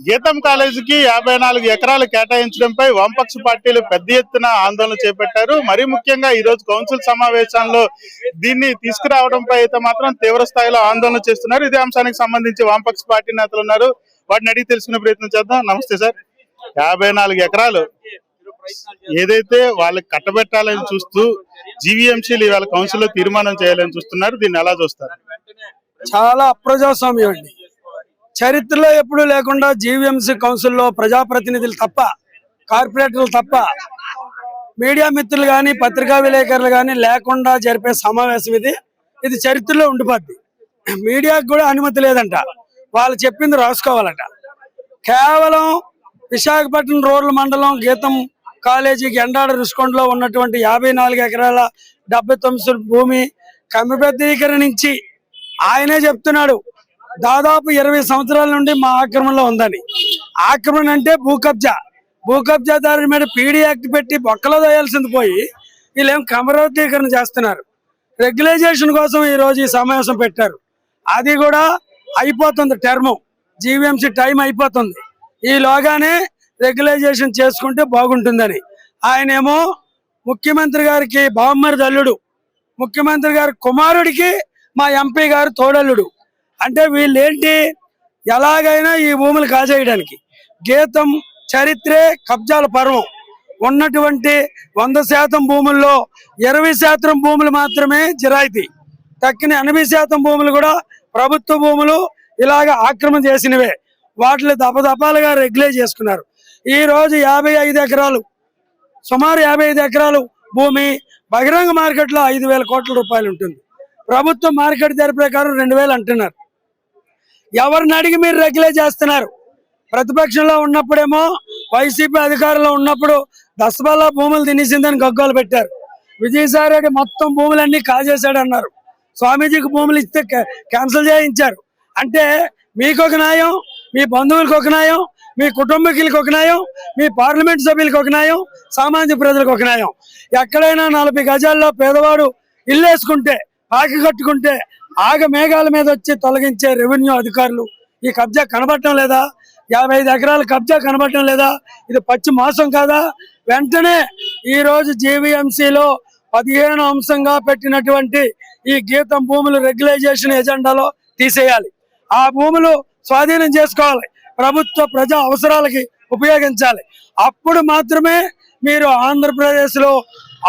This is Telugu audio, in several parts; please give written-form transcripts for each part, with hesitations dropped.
గీతం కాలేజీకి 54 ఎకరాలు కేటాయించడంపై వామపక్ష పార్టీలు పెద్ద ఎత్తున ఆందోళన చేపట్టారు. మరీ ముఖ్యంగా ఈ రోజు కౌన్సిల్ సమావేశాల్లో దీన్ని తీసుకురావడంపై అయితే మాత్రం తీవ్ర స్థాయిలో ఆందోళన చేస్తున్నారు. ఇదే అంశానికి సంబంధించి వామపక్ష పార్టీ నేతలు ఉన్నారు, వాటిని అడిగి తెలుసుకునే ప్రయత్నం చేద్దాం. నమస్తే సార్. 54 ఎకరాలు ఏదైతే వాళ్ళకి కట్టబెట్టాలని చూస్తూ జీవీఎంసీలు ఇవాళ కౌన్సిల్ లో తీర్మానం చేయాలని చూస్తున్నారు, దీన్ని ఎలా చూస్తారు? చాలా అప్రజాస్వామ్యం అండి. చరిత్రలో ఎప్పుడూ లేకుండా జీవీఎంసీ కౌన్సిల్లో ప్రజాప్రతినిధులు తప్ప, కార్పొరేటర్లు తప్ప, మీడియా మిత్రులు కానీ పత్రికా విలేకరులు కానీ లేకుండా జరిపే సమావేశం ఇది చరిత్రలో ఉండిపోద్ది. మీడియాకు కూడా అనుమతి లేదంట, వాళ్ళు చెప్పింది రాసుకోవాలట. కేవలం విశాఖపట్నం రూరల్ మండలం గీతం కాలేజీకి ఎండాడ రుషికొండలో ఉన్నటువంటి 54 ఎకరాల 79 భూమి క్రమబద్ధీకరించి ఆయనే చెప్తున్నాడు దాదాపు 20 సంవత్సరాల నుండి మా ఆక్రమణలో ఉందని. ఆక్రమణ అంటే భూకబ్జాదారుల మీద పీడీ యాక్ట్ పెట్టి బొక్కలో దోయాల్సింది పోయి వీళ్ళేం క్రమబద్ధీకరణ చేస్తున్నారు. రెగ్యులైజేషన్ కోసం ఈ రోజు ఈ సమావేశం పెట్టారు. అది కూడా అయిపోతుంది, టర్మ్ జీవీఎంసీ టైం అయిపోతుంది. ఈలోగానే రెగ్యులైజేషన్ చేసుకుంటే బాగుంటుందని. ఆయనేమో ముఖ్యమంత్రి గారికి బామ్మరి అల్లుడు, ముఖ్యమంత్రి గారి కుమారుడికి మా ఎంపీ గారు తోడల్లుడు. అంటే వీళ్ళేంటి, ఎలాగైనా ఈ భూములు కాజేయడానికి. గీతం చరిత్రే కబ్జాల పర్వం. ఉన్నటువంటి 100% భూముల్లో 20% భూములు మాత్రమే జిరాయితీ, తక్కిన 80% భూములు కూడా ప్రభుత్వ భూములు ఇలాగ ఆక్రమణ చేసినవే. వాటిని దపదపాలుగా రెగ్యులేట్ చేసుకున్నారు. ఈ రోజు 55 ఎకరాలు, సుమారు 55 ఎకరాలు భూమి బహిరంగ మార్కెట్లో 5,000 కోట్ల రూపాయలు ఉంటుంది. ప్రభుత్వ మార్కెట్ ధర ప్రకారం 2,000 అంటున్నారు. ఎవరిని అడిగి మీరు రెగ్యులేట్ చేస్తున్నారు? ప్రతిపక్షంలో ఉన్నప్పుడేమో వైసీపీ అధికారంలో ఉన్నప్పుడు దసబల్లా భూములు తినేసిందని గగ్గోలు పెట్టారు. విజయసాయి రెడ్డి మొత్తం భూములన్నీ కాజేశాడు అన్నారు. స్వామీజీకి భూములు ఇస్తే క్యాన్సిల్ చేయించారు. అంటే మీకు ఒక న్యాయం, మీ బంధువులకు ఒక న్యాయం, మీ కుటుంబీకులకు ఒక న్యాయం, మీ పార్లమెంట్ సభ్యులకు ఒక న్యాయం, సామాన్య ప్రజలకు ఒక న్యాయం. ఎక్కడైనా 40 గజాల్లో పేదవాడు ఇల్లు వేసుకుంటే, పాకి కట్టుకుంటే ఆగ మేఘాల మీద వచ్చి తొలగించే రెవెన్యూ అధికారులు ఈ కబ్జా కనబడటం లేదా? 55 ఎకరాల కబ్జా కనబడటం లేదా? ఇది పచ్చి మోసం కాదా? వెంటనే ఈ రోజు జీవీఎంసీలో 15 అంశంగా పెట్టినటువంటి ఈ గీతం భూములు రెగ్యులైజేషన్ ఎజెండాలో తీసేయాలి. ఆ భూములు స్వాధీనం చేసుకోవాలి, ప్రభుత్వ ప్రజా అవసరాలకి ఉపయోగించాలి. అప్పుడు మాత్రమే మీరు ఆంధ్రప్రదేశ్లో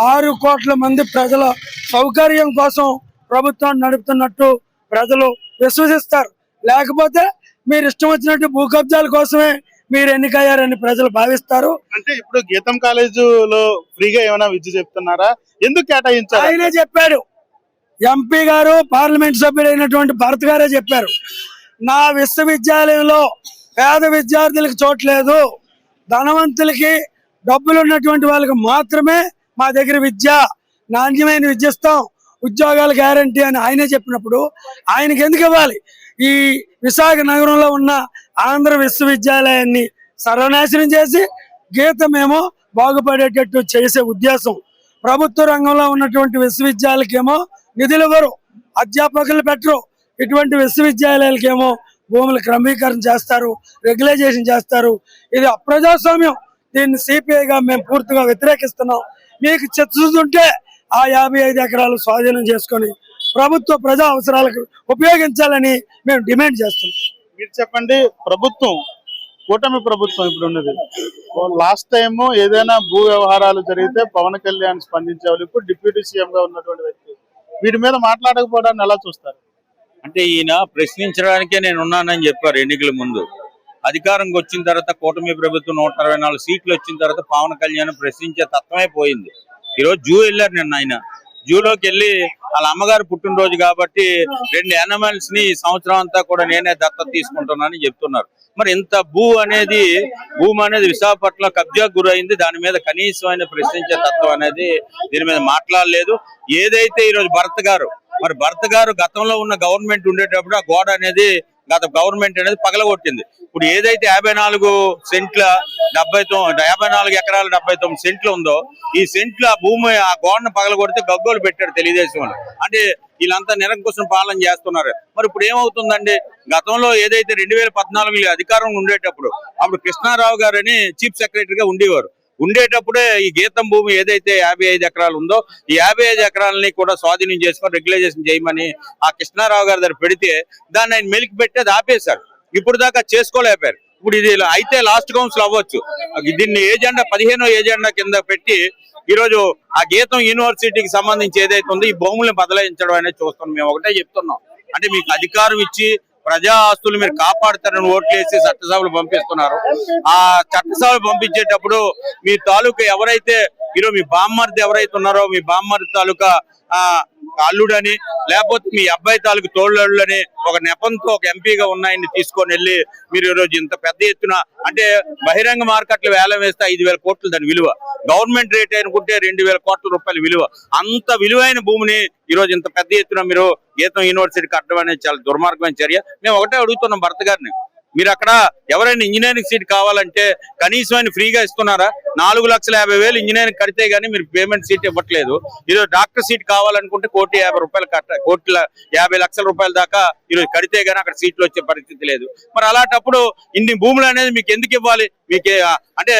6 కోట్ల మంది ప్రజల సౌకర్యం కోసం ప్రభుత్వాన్ని నడుపుతున్నట్టు ప్రజలు విశ్వసిస్తారు. లేకపోతే మీరు ఇష్టం వచ్చినట్టు భూ కబ్జాల కోసమే మీరు ఎన్నికయ్యారని ప్రజలు భావిస్తారు. అంటే ఇప్పుడు గీతం కాలేజీలో ఫ్రీగా ఏమైనా విద్య చెప్తున్నారా? ఎందుకు కేటాయించారు? ఆయనే చెప్పాడు. ఎంపీ గారు, పార్లమెంట్ సభ్యుడైనటువంటి భరత్ గారే చెప్పారు, నా విశ్వవిద్యాలయంలో పేద విద్యార్థులకు చోట్లేదు, ధనవంతులకి డబ్బులు ఉన్నటువంటి వాళ్ళకి మాత్రమే మా దగ్గర విద్య, నాణ్యమైన విద్య ఇస్తాం, ఉద్యోగాల గ్యారంటీ అని ఆయనే చెప్పినప్పుడు ఆయనకి ఎందుకు ఇవ్వాలి? ఈ విశాఖ నగరంలో ఉన్న ఆంధ్ర విశ్వవిద్యాలయాన్ని సర్వనాశనం చేసి గీతమేమో బాగుపడేటట్టు చేసే ఉద్దేశం. ప్రభుత్వ రంగంలో ఉన్నటువంటి విశ్వవిద్యాలయాలకేమో నిధులు ఇవ్వరు, అధ్యాపకులు పెట్టరు. ఇటువంటి విశ్వవిద్యాలయాలకేమో భూములు క్రమీకరణ చేస్తారు, రెగ్యులైజేషన్ చేస్తారు. ఇది అప్రజాస్వామ్యం. దీన్ని సిపిఐగా మేము పూర్తిగా వ్యతిరేకిస్తున్నాం. మీకు చిత్తశుద్ధి ఆ 55 ఎకరాలు స్వాధీనం చేసుకొని ప్రభుత్వ ప్రజా అవసరాలకు ఉపయోగించాలని మేము డిమాండ్ చేస్తున్నాం. మీరు చెప్పండి, ప్రభుత్వం, కూటమి ప్రభుత్వం ఇప్పుడు ఉన్నది, లాస్ట్ టైం ఏదైనా భూ వ్యవహారాలు జరిగితే పవన్ కళ్యాణ్ స్పందించేవాళ్ళు, ఇప్పుడు డిప్యూటీ సీఎం గా ఉన్నటువంటి వ్యక్తి, వీటి మీద మాట్లాడకపోవడాన్ని ఎలా చూస్తారు? అంటే ఈయన ప్రశ్నించడానికే నేను ఉన్నానని చెప్పారు ఎన్నికల ముందు. అధికారంకి వచ్చిన తర్వాత కూటమి ప్రభుత్వం 164 సీట్లు వచ్చిన తర్వాత పవన్ కళ్యాణ్ ప్రశ్నించే తత్వమే పోయింది. ఈరోజు జూ వెళ్ళారు. నిన్న ఆయన జూలోకి వెళ్ళి వాళ్ళ అమ్మగారు పుట్టినరోజు కాబట్టి 2 యానిమల్స్ ని ఈ సంవత్సరం అంతా కూడా నేనే దత్తత తీసుకుంటున్నానని చెప్తున్నారు. మరి ఇంత భూమి అనేది విశాఖపట్నంలో కబ్జాకు గురైంది. దాని మీద కనీసమైన ప్రశ్నించే తత్వం అనేది దీని మీద మాట్లాడలేదు. ఏదైతే ఈరోజు భరత్ గారు గతంలో ఉన్న గవర్నమెంట్ ఉండేటప్పుడు ఆ గోడ అనేది గత గవర్నమెంట్ అనేది పగలగొట్టింది. ఇప్పుడు ఏదైతే 54 సెంట్ల 54 ఎకరాల 79 సెంట్లు ఉందో, ఈ సెంట్లు ఆ భూమి ఆ గోడను పగలగొడితే గగ్గోలు పెట్టాడు తెలుగుదేశం వాళ్ళు. అంటే వీళ్ళంతా నిరంకుశం పాలన చేస్తున్నారు. మరి ఇప్పుడు ఏమవుతుందండి? గతంలో ఏదైతే 2014 అధికారం ఉండేటప్పుడు అప్పుడు కృష్ణారావు గారు అని చీఫ్ సెక్రటరీగా ఉండేటప్పుడే ఈ గీతం భూమి ఏదైతే 55 ఎకరాలు ఉందో ఈ 55 ఎకరాలని కూడా స్వాధీనం చేసుకొని రెగ్యులైజేషన్ చేయమని ఆ కృష్ణారావు గారి దగ్గర పెడితే దాన్ని ఆయన మెలికి పెట్టి అది ఆపేశారు. ఇప్పుడు దాకా చేసుకోలేపారు. ఇప్పుడు ఇది అయితే లాస్ట్ కౌన్సిల్ అవ్వచ్చు. దీన్ని ఏజెండా 15వ ఏజెండా కింద పెట్టి ఈరోజు ఆ గీతం యూనివర్సిటీకి సంబంధించి ఏదైతే ఉందో ఈ భూముల్ని బదలాయించడం అనేది చూస్తున్నాం. మేము ఒకటే చెప్తున్నాం, అంటే మీకు అధికారం ఇచ్చి ప్రజా ఆస్తులు మీరు కాపాడుతారని ఓట్లు వేసి చట్టసభలు పంపిస్తున్నారు. ఆ చట్టసభలు పంపించేటప్పుడు మీ తాలూకా ఎవరైతే ఈరోజు మీ బామ్మర్ది ఎవరైతే ఉన్నారో మీ బామ్మర్ది తాలూకా అల్లుడని లేకపోతే మీ అబ్బాయి తాలూకు తోళ్ళని ఒక నెపంతో ఒక ఎంపీగా ఉన్నాయని తీసుకొని వెళ్ళి మీరు ఈరోజు ఇంత పెద్ద ఎత్తున అంటే బహిరంగ మార్కెట్లు వేలం వేస్తే 5,000 కోట్లు దాని విలువ, గవర్నమెంట్ రేట్ అనుకుంటే 2,000 కోట్ల రూపాయల విలువ. అంత విలువైన భూమిని ఈరోజు ఇంత పెద్ద ఎత్తున మీరు గీతం యూనివర్సిటీకి కట్టడం అనేది చాలా దుర్మార్గమైన చర్య. మేము ఒకటే అడుగుతున్నాం భర్త గారిని, మీరు అక్కడ ఎవరైనా ఇంజనీరింగ్ సీట్ కావాలంటే కనీసం ఆయన ఫ్రీగా ఇస్తున్నారా? 4,50,000 ఇంజనీరింగ్ కడితే గానీ మీరు పేమెంట్ సీట్ ఇవ్వట్లేదు. ఈరోజు డాక్టర్ సీట్ కావాలనుకుంటే 1,50,000 రూపాయల దాకా ఈరోజు కడితే గానీ అక్కడ సీట్లు వచ్చే పరిస్థితి లేదు. మరి అలాంటప్పుడు ఇన్ని భూములు అనేది మీకు ఎందుకు ఇవ్వాలి? మీకు అంటే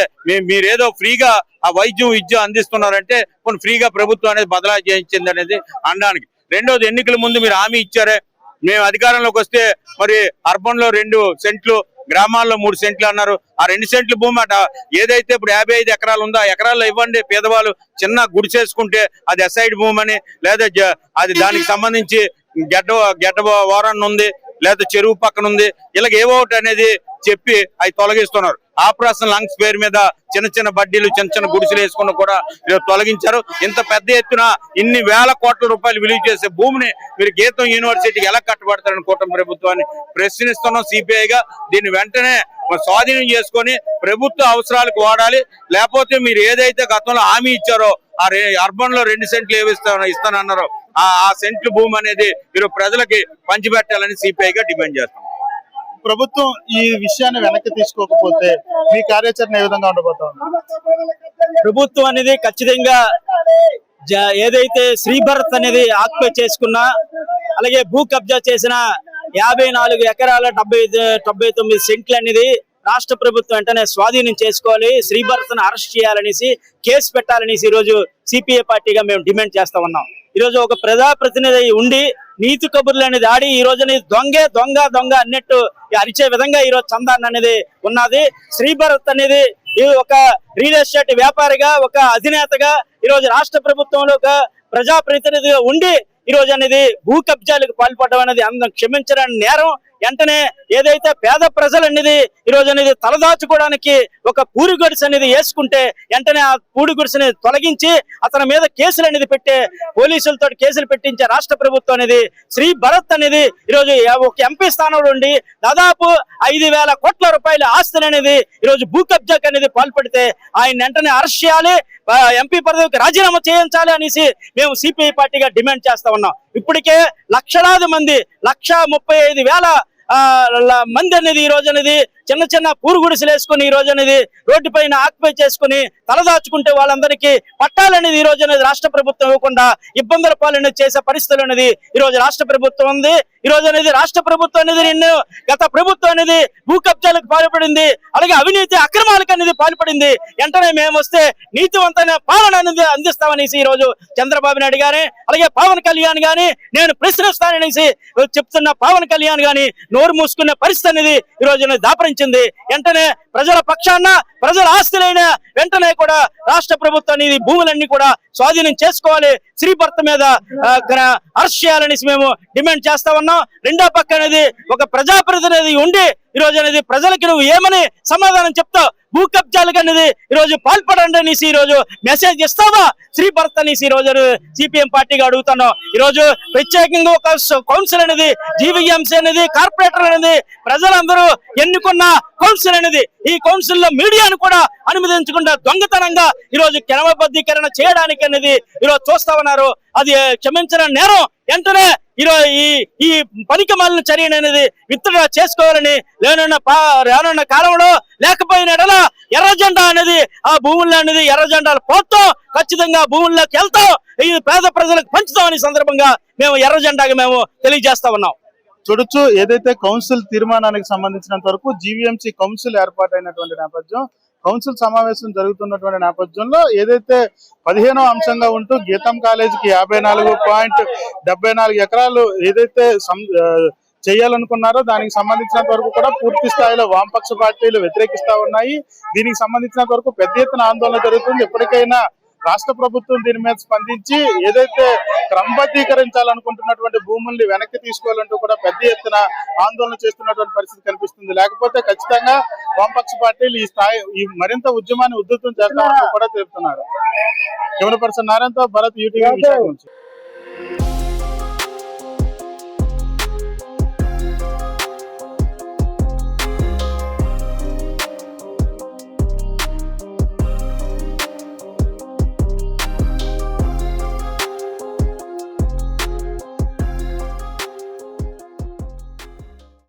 మీరేదో ఫ్రీగా ఆ వైద్యం విద్య అందిస్తున్నారంటే కొన్ని ఫ్రీగా ప్రభుత్వం అనేది బదలా చేయించింది అనేది అనడానికి. రెండోది, ఎన్నికల ముందు మీరు హామీ ఇచ్చారే మేము అధికారంలోకి వస్తే మరి అర్బన్ లో 2 సెంట్లు గ్రామాల్లో 3 సెంట్లు అన్నారు. ఆ 2 సెంట్ల భూమి అట ఏదైతే ఇప్పుడు 55 ఎకరాలు ఉందో ఆ ఎకరాల్లో ఇవ్వండి. పేదవాళ్ళు చిన్న గుడిసేసుకుంటే అది అసైడ్ భూమి అని లేదా అది దానికి సంబంధించి గడ్డ వారన్ ఉంది లేదా చెరువు పక్కన ఉంది ఇలాగ ఏవో ఒకటి అనేది చెప్పి అవి తొలగిస్తున్నారు. ఆపరేషన్ లంగ్స్ పేరు మీద చిన్న చిన్న బడ్డీలు చిన్న చిన్న గుడిసెలు వేసుకుని కూడా తొలగించారు. ఇంత పెద్ద ఎత్తున ఇన్ని వేల కోట్ల రూపాయలు విలువ చేసే భూమిని మీరు గీతం యూనివర్సిటీకి ఎలా కట్టబడతారని కూటమి ప్రభుత్వాన్ని ప్రశ్నిస్తున్నాం. సిపిఐగా దీన్ని వెంటనే స్వాధీనం చేసుకొని ప్రభుత్వ అవసరాలకు వాడాలి. లేకపోతే మీరు ఏదైతే గతంలో హామీ ఇచ్చారో ఆ అర్బన్ లో 2 సెంట్లు ఇస్తానన్నారో ఆ సెంట్లు భూమి అనేది మీరు ప్రజలకి పంచిపెట్టాలని సిపిఐగా డిమాండ్ చేస్తాం. ప్రభుత్వం ఈ విషయాన్ని వెనక్కి తీసుకోకపోతే మీ కార్యాచరణ ఏ విధంగా ఉండబోతోంది? ప్రభుత్వం అనేది ఖచ్చితంగా ఏదైతే శ్రీభరత్ అనేది ఆక్యుపై చేసుకున్నా అలాగే భూ కబ్జా చేసిన 54 ఎకరాల 79 సెంట్లు అనేది రాష్ట్ర ప్రభుత్వం వెంటనే స్వాధీనం చేసుకోవాలి. శ్రీభరత్ను అరెస్ట్ చేయాలనేసి కేసు పెట్టాలనేసి ఈ రోజు సిపిఐ పార్టీగా మేము డిమాండ్ చేస్తా ఉన్నాం. ఈ రోజు ఒక ప్రజాప్రతినిధి ఉండి నీతి కబుర్లు అనేది ఆడి ఈ రోజు దొంగే దొంగ దొంగ అన్నట్టు అరిచే విధంగా ఈ రోజు చందాన్ అనేది ఉన్నది. శ్రీభరత్ అనేది ఒక రియల్ ఎస్టేట్ వ్యాపారిగా ఒక అధినేతగా ఈ రోజు రాష్ట్ర ప్రభుత్వంలో ఒక ప్రజాప్రతినిధిగా ఉండి ఈ రోజు అనేది భూ కబ్జాలకు పాల్పడడం అనేది అందరం క్షమించడానికి నేరం. వెంటనే ఏదైతే పేద ప్రజలు అనేది ఈ రోజు అనేది తలదాచుకోవడానికి ఒక పూరి గుడిసె అనేది వేసుకుంటే వెంటనే ఆ పూడి గుడిసెని తొలగించి అతని మీద కేసులు అనేది పెట్టే పోలీసులతో కేసులు పెట్టించే రాష్ట్ర ప్రభుత్వం అనేది శ్రీభరత్ అనేది ఈ రోజు ఒక ఎంపీ స్థానంలో ఉండి దాదాపు 5,000 కోట్ల రూపాయల ఆస్తిని అనేది ఈ రోజు భూ కబ్జాకి అనేది పాల్పడితే ఆయన వెంటనే అరెస్ట్ చేయాలి, ఎంపీ పదవికి రాజీనామా చేయించాలి అనేసి మేము సిపిఐ పార్టీగా డిమాండ్ చేస్తా ఉన్నాం. ఇప్పటికే లక్షలాది మంది 1,35,000 మంది అనేది ఈ రోజు అనేది చిన్న చిన్న పూరు గుడిసెలు వేసుకుని ఈ రోజు అనేది రోడ్డు పైన ఆక్యుపై చేసుకుని తలదాచుకుంటే వాళ్ళందరికీ పట్టాలనేది ఈ రోజు అనేది రాష్ట్ర ప్రభుత్వం ఇవ్వకుండా ఇబ్బందుల పాలన చేసే పరిస్థితులు అనేది ఈ రోజు రాష్ట్ర ప్రభుత్వం ఉంది. ఈ రోజు అనేది రాష్ట్ర ప్రభుత్వం అనేది గత ప్రభుత్వం అనేది భూ కబ్జాలకు పాల్పడింది, అలాగే అవినీతి అక్రమాలకు అనేది పాల్పడింది. వెంటనే మేము వస్తే నీతివంతమైన పాలన అనేది అందిస్తామనేసి ఈ రోజు చంద్రబాబు నాయుడు గాని అలాగే పవన్ కళ్యాణ్ గాని నేను ప్రశ్నిస్తాననేసి చెప్తున్న పవన్ కళ్యాణ్ గాని నోరు మూసుకునే పరిస్థితి అనేది ఈ రోజు దాపరించింది. వెంటనే ప్రజల పక్షాన ప్రజల ఆస్తులైన వెంటనే కూడా రాష్ట్ర ప్రభుత్వాన్ని భూములన్నీ కూడా స్వాధీనం చేసుకోవాలి, శ్రీభరత్ మీద అరెస్ట్ చేయాలనేసి మేము డిమాండ్ చేస్తా ఉన్నాం. రెండో పక్క అనేది ఒక ప్రజాప్రతినిధి ఉండి ఈ రోజు అనేది ప్రజలకి నువ్వు ఏమని సమాధానం చెప్తావు? భూ కబ్జాలకు అనేది ఈ రోజు పాల్పడండి అనేసి ఈ రోజు మెసేజ్ ఇస్తావా శ్రీభరత్ అనేసి ఈ రోజు సిపిఎం పార్టీగా అడుగుతున్నాం. ఈ రోజు ప్రత్యేకంగా ఒక కౌన్సిల్ అనేది జీవీఎంసీ అనేది కార్పొరేటర్ అనేది ప్రజలందరూ ఎన్నుకున్న కౌన్సిల్ అనేది ఈ కౌన్సిల్ లో మీడియాను కూడా అనుమతించకుండా దొంగతనంగా ఈ రోజు క్రమబద్ధీకరణ చేయడానికి అనేది ఈరోజు చూస్తా ఉన్నారు. అది క్షమించిన నేరం. వెంటనే ఈరోజు ఈ పనికిమాలిన చర్యను అనేది విత్డ్రా చేసుకోవాలని రానున్న కాలంలో లేకపోయిన ఎర్ర జెండా అనేది ఆ భూముల్లో అనేది ఎర్ర జెండాలు పోతాం, ఖచ్చితంగా భూముల్లోకి వెళ్తాం, ఇది పేద ప్రజలకు పంచుతామని సందర్భంగా మేము ఎర్ర జెండాగా మేము తెలియజేస్తా ఉన్నాం. చూడొచ్చు, ఏదైతే కౌన్సిల్ తీర్మానానికి సంబంధించినంత వరకు జీవీఎంసీ కౌన్సిల్ ఏర్పాటైనటువంటి నేపథ్యం, కౌన్సిల్ సమావేశం జరుగుతున్నటువంటి నేపథ్యంలో ఏదైతే 15వ అంశంగా ఉంటూ గీతం కాలేజీకి 54.74 ఎకరాలు ఏదైతే చేయాలనుకున్నారో దానికి సంబంధించినంత వరకు కూడా పూర్తి స్థాయిలో వామపక్ష పార్టీలు వ్యతిరేకిస్తా ఉన్నాయి. దీనికి సంబంధించినంత వరకు పెద్ద ఎత్తున ఆందోళన జరుగుతుంది. ఎప్పటికైనా రాష్ట్ర ప్రభుత్వం దీని మీద స్పందించి ఏదైతే క్రమబద్ధీకరించాలనుకుంటున్నటువంటి భూముల్ని వెనక్కి తీసుకోవాలంటూ కూడా పెద్ద ఎత్తున ఆందోళన చేస్తున్నటువంటి పరిస్థితి కనిపిస్తుంది. లేకపోతే ఖచ్చితంగా వామపక్ష పార్టీలు ఈ మరింత ఉద్యమాన్ని ఉధృతం చేస్తామని కూడా తెలుపుతున్నారు. కెమెరా పర్సన్ నారాయణతో భరత్, యూటీవీ విశాఖ నుంచి.